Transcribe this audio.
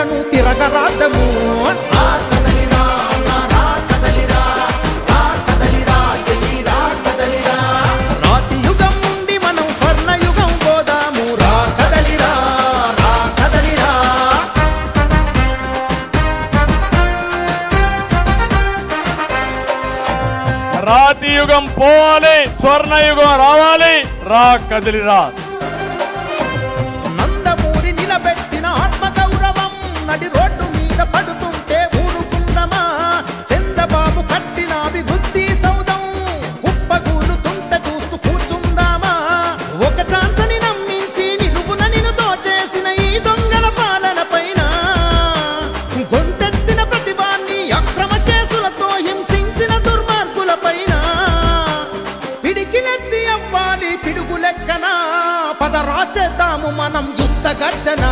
చరిత్రను తిరగరాదము. రాతి యుగం నుండి మనం స్వర్ణయుగం పోదాము. రా కదలిరా, రా కదలిరా. రాతి యుగం పోవాలి, స్వర్ణయుగం రావాలి. రా కదిలిరా. నందమూరి నిలబెట్టిన ఆత్మ గౌరవం నడి రోడ్డు మీద పడుతుంటే ఊరుకుందమా? చంద్రబాబు కట్టిన అభివృద్ధి సౌధం కుప్పగూలుతుంటే చూస్తూ కూర్చుందామా? ఒక ఛాన్స్ అని నమ్మించి నిలువున నిన్ను దోచేసిన ఈ దొంగల పాలన పైన గొంతెత్తిన ప్రతిభాన్ని అక్రమ కేసులతో హింసించిన దుర్మార్గుల పైన పిడికిలెత్తి అవ్వాలి పిడుగు లెక్కన. పదరా చేద్దాము మనం యుద్ధ గర్జన.